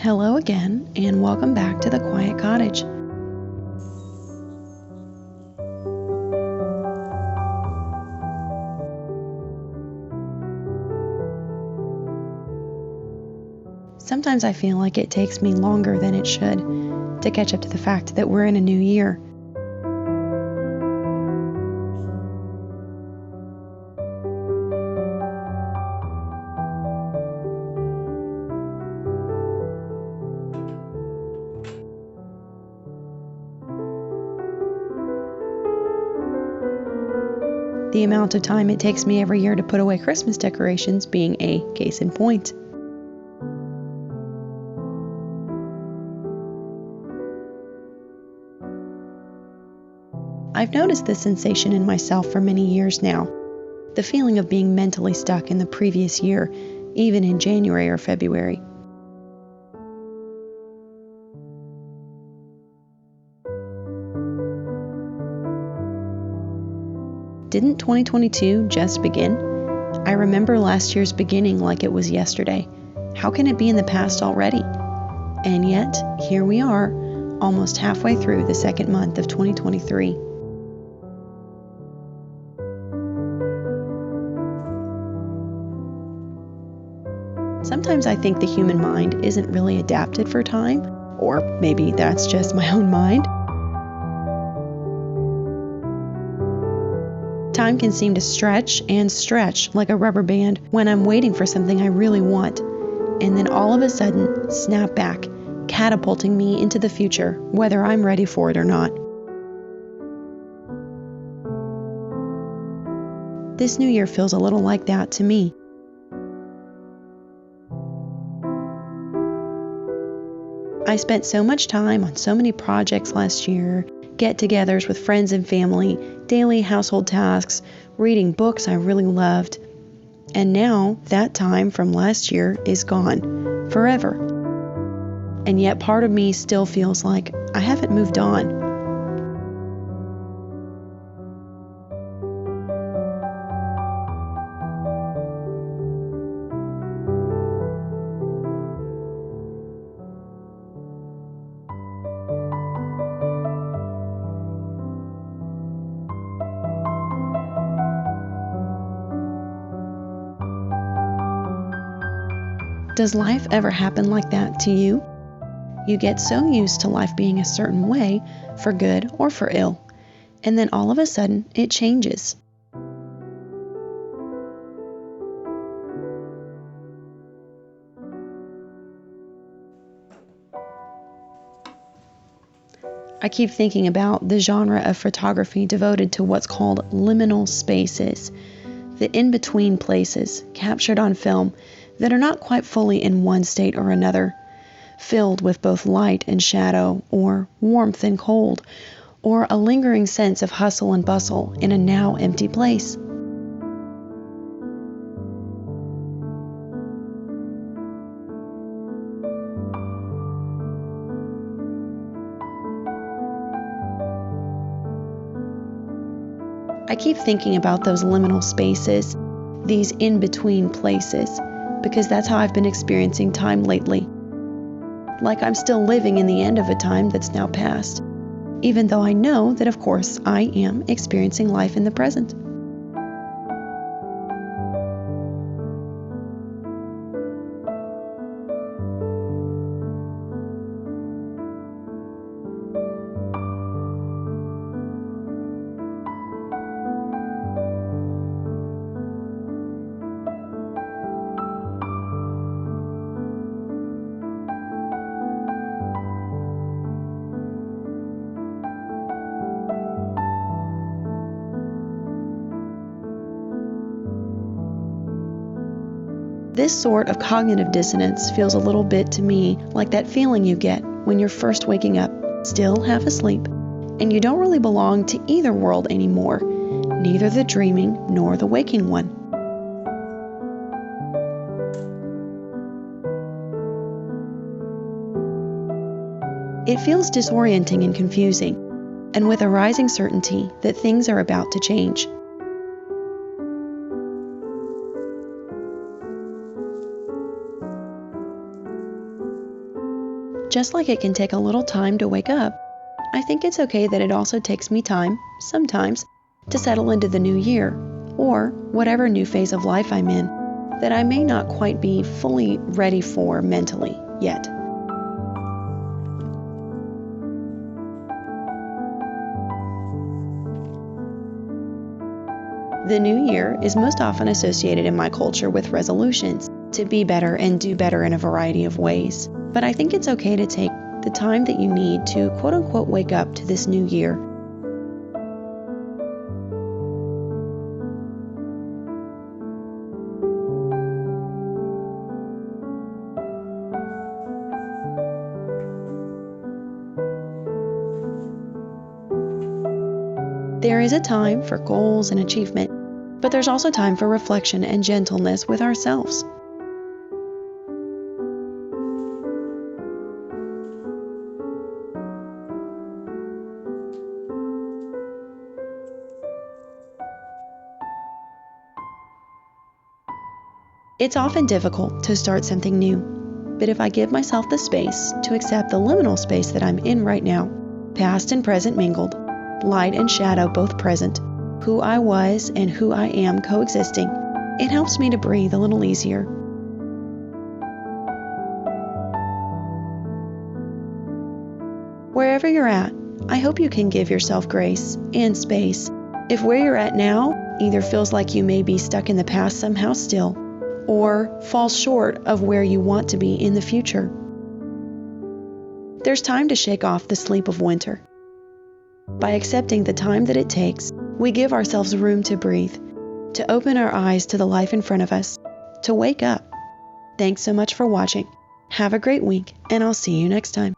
Hello again, and welcome back to the Quiet Cottage. Sometimes I feel like it takes me longer than it should to catch up to the fact that we're in a new year. The amount of time it takes me every year to put away Christmas decorations being a case in point. I've noticed this sensation in myself for many years now, the feeling of being mentally stuck in the previous year, even in January or February. Didn't 2022 just begin? I remember last year's beginning like it was yesterday. How can it be in the past already? And yet, here we are, almost halfway through the second month of 2023. Sometimes I think the human mind isn't really adapted for time, or maybe that's just my own mind. Time can seem to stretch and stretch like a rubber band when I'm waiting for something I really want, and then all of a sudden snap back, catapulting me into the future, whether I'm ready for it or not. This new year feels a little like that to me. I spent so much time on so many projects last year, get-togethers with friends and family, daily household tasks, reading books I really loved. And now that time from last year is gone, forever. And yet part of me still feels like I haven't moved on. Does life ever happen like that to you? You get so used to life being a certain way, for good or for ill, and then all of a sudden it changes. I keep thinking about the genre of photography devoted to what's called liminal spaces, the in-between places captured on film that are not quite fully in one state or another, filled with both light and shadow, or warmth and cold, or a lingering sense of hustle and bustle in a now empty place. I keep thinking about those liminal spaces, these in-between places, because that's how I've been experiencing time lately. Like I'm still living in the end of a time that's now past, even though I know that, of course, I am experiencing life in the present. This sort of cognitive dissonance feels a little bit to me like that feeling you get when you're first waking up, still half asleep, and you don't really belong to either world anymore, neither the dreaming nor the waking one. It feels disorienting and confusing, and with a rising certainty that things are about to change. Just like it can take a little time to wake up, I think it's okay that it also takes me time, sometimes, to settle into the new year, or whatever new phase of life I'm in, that I may not quite be fully ready for mentally yet. The new year is most often associated in my culture with resolutions to be better and do better in a variety of ways. But I think it's okay to take the time that you need to quote-unquote wake up to this new year. There is a time for goals and achievement, but there's also time for reflection and gentleness with ourselves. It's often difficult to start something new, but if I give myself the space to accept the liminal space that I'm in right now, past and present mingled, light and shadow both present, who I was and who I am coexisting, it helps me to breathe a little easier. Wherever you're at, I hope you can give yourself grace and space. If where you're at now either feels like you may be stuck in the past somehow still, or falls short of where you want to be in the future, there's time to shake off the sleep of winter. By accepting the time that it takes, we give ourselves room to breathe, to open our eyes to the life in front of us, to wake up. Thanks so much for watching. Have a great week, and I'll see you next time.